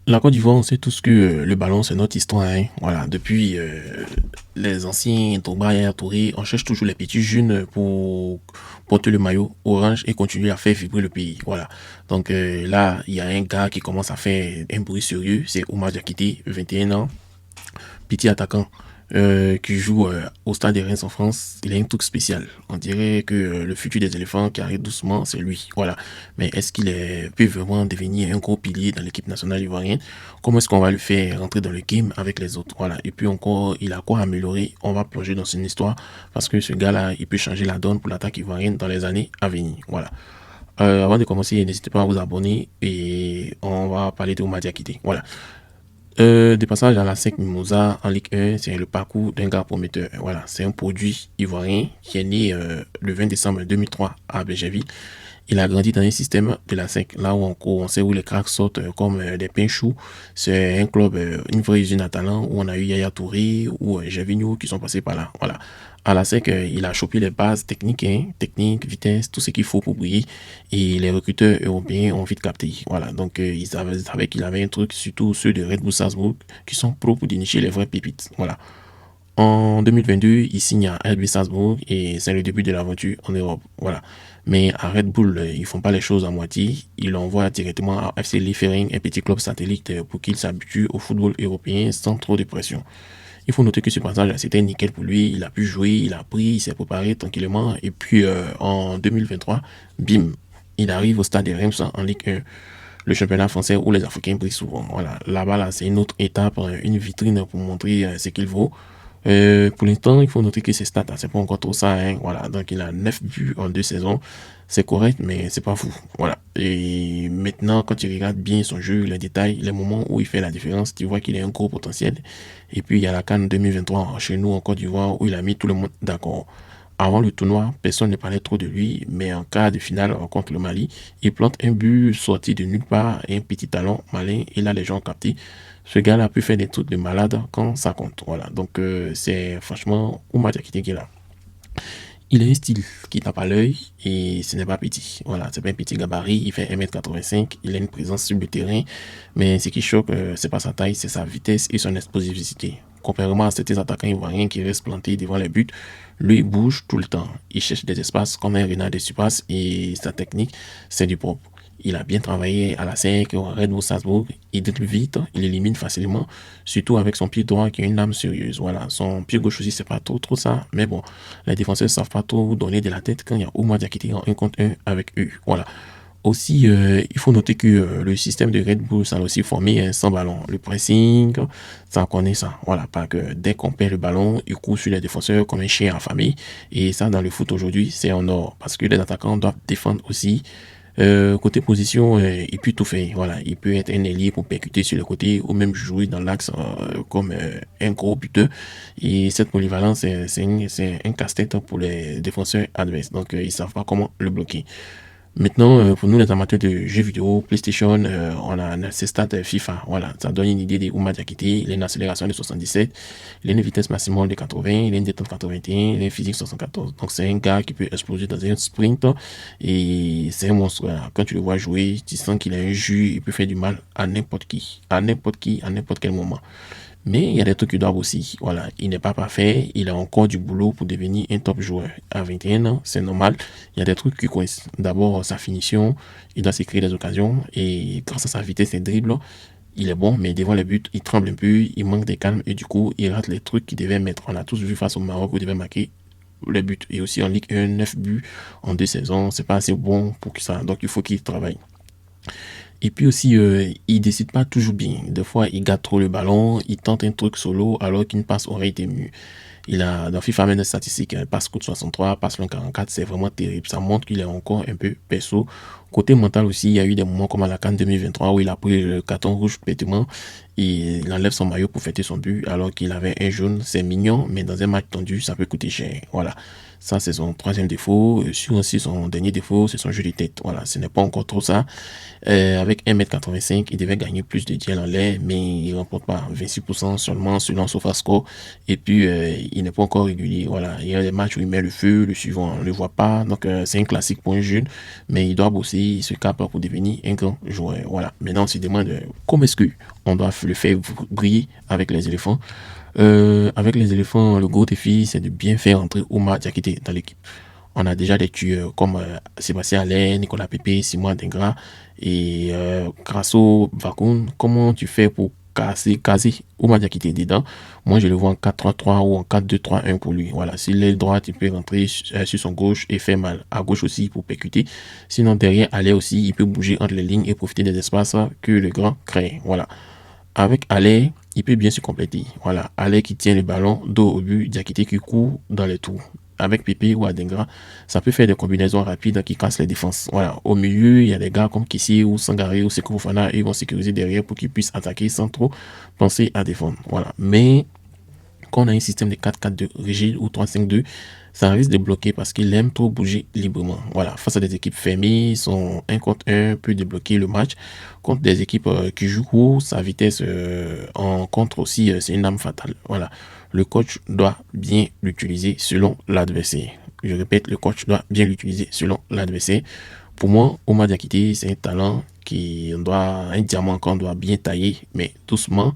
La Côte d'Ivoire, on sait tous que le ballon, c'est notre histoire, hein. Voilà, depuis les anciens Drogba, Yaya Touré, on cherche toujours les petits jeunes pour porter le maillot orange et continuer à faire vibrer le pays. Voilà. Donc là, il y a un gars qui commence à faire un bruit sérieux, c'est Oumar Diakité, 21 ans, petit attaquant qui joue au Stade de Reims en France. Il a un truc spécial. On dirait que le futur des éléphants qui arrive doucement, c'est lui. Voilà. Mais est-ce peut vraiment devenir un gros pilier dans l'équipe nationale ivoirienne? Comment est-ce qu'on va le faire rentrer dans le game avec les autres? Voilà. Et puis encore, il a quoi améliorer? On va plonger dans une histoire parce que ce gars-là, il peut changer la donne pour l'attaque ivoirienne dans les années à venir. Voilà. Avant de commencer, n'hésitez pas à vous abonner et on va parler de Oumar Diakité. Voilà. Des passages à la 5 Mimosa en Ligue 1, c'est le parcours d'un gars prometteur. Voilà, c'est un produit ivoirien qui est né le 20 décembre 2003 à Bégerville. Il a grandi dans un système de la 5, là où on sait où les cracks sortent comme des pains choux. C'est un club, une vraie usine à talent où on a eu Yaya Touré ou Gervinho qui sont passés par là. Voilà. À la SEC, il a chopé les bases techniques, hein, technique, vitesse, tout ce qu'il faut pour briller. Et les recruteurs européens ont vite capté. Voilà. Donc, savaient qu'il avait un truc, surtout ceux de Red Bull Salzbourg, qui sont pros pour dénicher les vraies pépites. Voilà. En 2022, il signe à RB Salzbourg et c'est le début de l'aventure en Europe. Voilà. Mais à Red Bull, ils font pas les choses à moitié. Ils l'envoient directement à FC Liefering, un petit club satellite, pour qu'il s'habitue au football européen sans trop de pression. Il faut noter que ce passage, c'était nickel pour lui. Il a pu jouer, il a appris, il s'est préparé tranquillement. Et puis, en 2023, bim, il arrive au stade de Reims en Ligue 1, le championnat français où les Africains brillent souvent. Voilà, là-bas, là, c'est une autre étape, une vitrine pour montrer ce qu'il vaut. Pour l'instant, il faut noter que ses stats, c'est pas encore trop ça, hein. Voilà, donc il a 9 buts en 2 saisons. C'est correct, mais c'est pas fou. Voilà. Et maintenant, quand tu regardes bien son jeu, les détails, les moments où il fait la différence, tu vois qu'il a un gros potentiel. Et puis, il y a la CAN 2023 chez nous en Côte d'Ivoire où il a mis tout le monde d'accord. Avant le tournoi, personne ne parlait trop de lui, mais en cas de finale contre le Mali, il plante un but sorti de nulle part et un petit talon malin, et là les gens ont capté. Ce gars-là a pu faire des trucs de malade quand ça compte. Voilà, donc c'est franchement Oumar Diakité qui est là. Il a un style qui tape à l'œil et ce n'est pas petit. Voilà, c'est pas un petit gabarit, il fait 1m85, il a une présence sur le terrain, mais ce qui choque, c'est pas sa taille, c'est sa vitesse et son explosivité. Contrairement à certains attaquants ivoiriens qui restent plantés devant les buts, lui il bouge tout le temps. Il cherche des espaces comme un renard de surface et sa technique, c'est du propre. Il a bien travaillé à la SEC, au Red Bull Salzbourg. Il dribble vite, il élimine facilement, surtout avec son pied droit qui a une lame sérieuse. Voilà, son pied gauche aussi, c'est pas trop ça. Mais bon, les défenseurs savent pas trop donner de la tête quand il y a Oumar Diakité en 1 contre 1 avec eux. Voilà. Aussi, il faut noter que le système de Red Bull, ça a aussi formé un sans ballon. Le pressing, ça on connaît ça. Voilà, pas que dès qu'on perd le ballon, il court sur les défenseurs comme un chien affamé. Et ça, dans le foot aujourd'hui, c'est en or. Parce que les attaquants doivent défendre aussi. Côté position, il peut tout faire. Voilà, il peut être un ailier pour percuter sur le côté ou même jouer dans l'axe comme un gros buteur. Et cette polyvalence, c'est un casse-tête pour les défenseurs adverses. Donc, ils savent pas comment le bloquer. Maintenant, pour nous les amateurs de jeux vidéo, PlayStation, on a ces stats FIFA. Voilà, ça donne une idée de Oumar Diakité. Il a une accélération de 77, il a une vitesse maximale de 80, il a une détente 81, il a une physique 74. Donc c'est un gars qui peut exploser dans un sprint et c'est un monstre. Voilà. Quand tu le vois jouer, tu sens qu'il a un jus, il peut faire du mal à n'importe qui, à n'importe quel moment. Mais il y a des trucs qui doivent aussi. Voilà, il n'est pas parfait, il a encore du boulot pour devenir un top joueur. À 21 ans, c'est normal. Il y a des trucs qui coincent. D'abord, sa finition, il doit se créer des occasions et grâce à sa vitesse et dribble, il est bon, mais devant les buts, il tremble un peu, il manque de calme et du coup, il rate les trucs qu'il devait mettre. On a tous vu face au Maroc où il devait marquer les buts. Et aussi en Ligue 1, 9 buts en 2 saisons, c'est pas assez bon pour que ça. Donc il faut qu'il travaille. Et puis aussi, il décide pas toujours bien. Des fois, il gâte trop le ballon, il tente un truc solo alors qu'une passe aurait été mieux. Il a, dans FIFA, même des statistiques, passe coup de 63, passe le 44, c'est vraiment terrible. Ça montre qu'il est encore un peu perso. Côté mental aussi, il y a eu des moments comme à la CAN 2023 où il a pris le carton rouge bêtement et il enlève son maillot pour fêter son but alors qu'il avait un jaune. C'est mignon, mais dans un match tendu, ça peut coûter cher. Voilà. Ça, c'est son troisième défaut. Sur aussi, son dernier défaut, c'est son jeu de tête. Voilà, ce n'est pas encore trop ça. Avec 1,85 m, il devait gagner plus de duels en l'air, mais il ne remporte pas 26% seulement selon SofaScore. Et puis, il n'est pas encore régulier. Voilà, il y a des matchs où il met le feu, le suivant, on ne le voit pas. Donc, c'est un classique pour un jeune, mais il doit bosser, il se capte pour devenir un grand joueur. Voilà, maintenant, on se demande comment est-ce qu'on doit le faire briller avec les éléphants. Avec les éléphants, le gros défi, c'est de bien faire entrer Oumar Diakité dans l'équipe. On a déjà des tueurs comme Sébastien Allain, Nicolas Pépé, Simon Dengra et Grasso Vakoun. Comment tu fais pour caser Oumar Diakité dedans? Moi, je le vois en 4-3-3 ou en 4-2-3-1 pour lui. Voilà, si l'aile droite, il peut rentrer sur son gauche et faire mal à gauche aussi pour percuter. Sinon, derrière, Allain aussi, il peut bouger entre les lignes et profiter des espaces que le grand crée. Voilà. Avec Allain, il peut bien se compléter. Voilà, Allain qui tient le ballon, dos au but, Diakité qui court dans les trous. Avec Pépé ou Adengra, ça peut faire des combinaisons rapides qui cassent les défenses. Voilà, au milieu, il y a des gars comme Kissi ou Sangaré ou Sekou Fofana, ils vont sécuriser derrière pour qu'ils puissent attaquer sans trop penser à défendre. Voilà, mais quand on a un système de 4-4-2 rigide ou 3-5-2, ça risque de bloquer parce qu'il aime trop bouger librement. Voilà, face à des équipes fermées, son 1 contre 1 peut débloquer le match. Contre des équipes qui jouent court, sa vitesse en contre aussi, c'est une arme fatale. Voilà, le coach doit bien l'utiliser selon l'adversaire. Je répète, le coach doit bien l'utiliser selon l'adversaire. Pour moi, Oumar Diakité, c'est un talent un diamant qu'on doit bien tailler, mais doucement.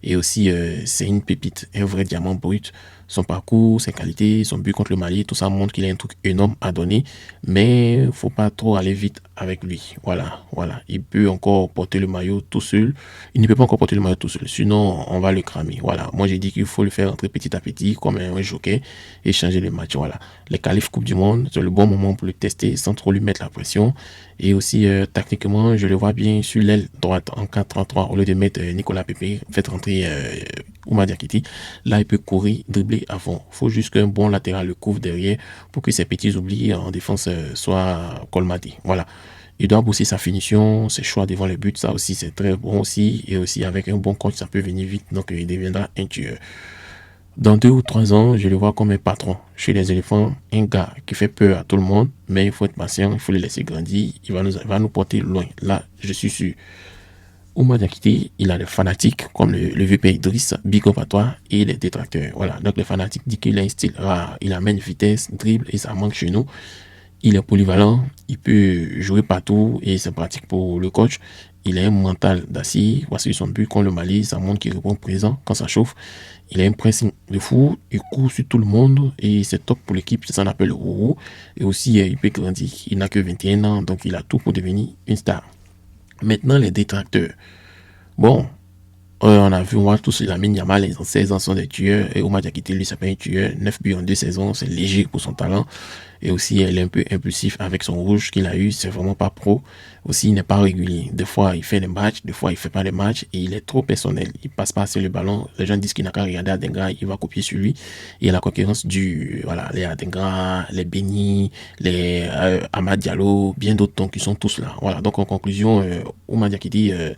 Et aussi, c'est une pépite, un vrai diamant brut. Son parcours, ses qualités, son but contre le Mali, tout ça montre qu'il a un truc énorme à donner. Mais faut pas trop aller vite avec lui. Voilà, voilà. Il peut encore porter le maillot tout seul. Il ne peut pas encore porter le maillot tout seul. Sinon, on va le cramer. Voilà. Moi, j'ai dit qu'il faut le faire entrer petit à petit, comme un jockey, et changer le match. Voilà. Les qualifs Coupe du Monde, c'est le bon moment pour le tester sans trop lui mettre la pression. Et aussi, tactiquement, je le vois bien sur l'aile droite en 4-3-3. Au lieu de mettre Nicolas Pépé, faites rentrer Oumar Diakité. Là, il peut courir, dribbler à fond. Il faut juste qu'un bon latéral le couvre derrière pour que ses petits oublis en défense soient colmatés. Voilà. Il doit bosser sa finition, ses choix devant les buts. Ça aussi, c'est très bon aussi. Et aussi, avec un bon coach, ça peut venir vite. Donc, il deviendra un tueur. Dans 2 ou 3 ans, je le vois comme un patron chez les éléphants, un gars qui fait peur à tout le monde, mais il faut être patient, il faut le laisser grandir, il va nous porter loin. Là, je suis sûr. Oumar Diakité, il a des fanatiques comme le vieux père Idriss, big up à toi, et les détracteurs. Voilà, donc les fanatiques disent qu'il a un style rare, il amène vitesse, dribble et ça manque chez nous. Il est polyvalent, il peut jouer partout et c'est pratique pour le coach. Il a un mental d'acier. Voici son but contre le Mali, ça montre qu'il répond présent quand ça chauffe. Il a un pressing de fou, il court sur tout le monde et c'est top pour l'équipe, c'est ça qu'on appelle le Rouro. Et aussi, il peut grandir. Il n'a que 21 ans, donc il a tout pour devenir une star. Maintenant, les détracteurs. Bon, on a vu, moi, tous Lamine Yamal, les 16 ans sont des tueurs. Et Oumar Diakité, lui, c'est pas un tueur. 9 buts en 2 saisons, c'est léger pour son talent. Et aussi, elle est un peu impulsif avec son rouge qu'il a eu. C'est vraiment pas pro. Aussi, il n'est pas régulier. Des fois, il fait des matchs. Des fois, il fait pas des matchs. Et il est trop personnel. Il passe pas assez le ballon. Les gens disent qu'il n'a qu'à regarder Adengra. Il va copier sur lui. Et la concurrence voilà, les Adengra, les Beni, les Amad Diallo, bien d'autres qui sont tous là. Voilà. Donc, en conclusion, Oumar Diakité,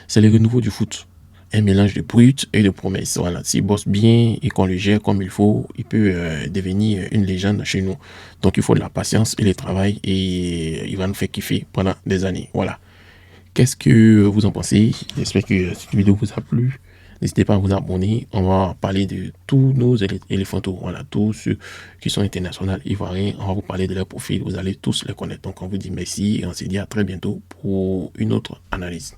c'est le renouveau du foot. Un mélange de brut et de promesses. Voilà, s'il bosse bien et qu'on le gère comme il faut, il peut devenir une légende chez nous. Donc il faut de la patience et le travail et il va nous faire kiffer pendant des années. Voilà. Qu'est-ce que vous en pensez? J'espère que cette vidéo vous a plu. N'hésitez pas à vous abonner. On va parler de tous nos éléphantos. Voilà, tous ceux qui sont internationaux ivoiriens. On va vous parler de leur profil. Vous allez tous les connaître. Donc on vous dit merci et on se dit à très bientôt pour une autre analyse.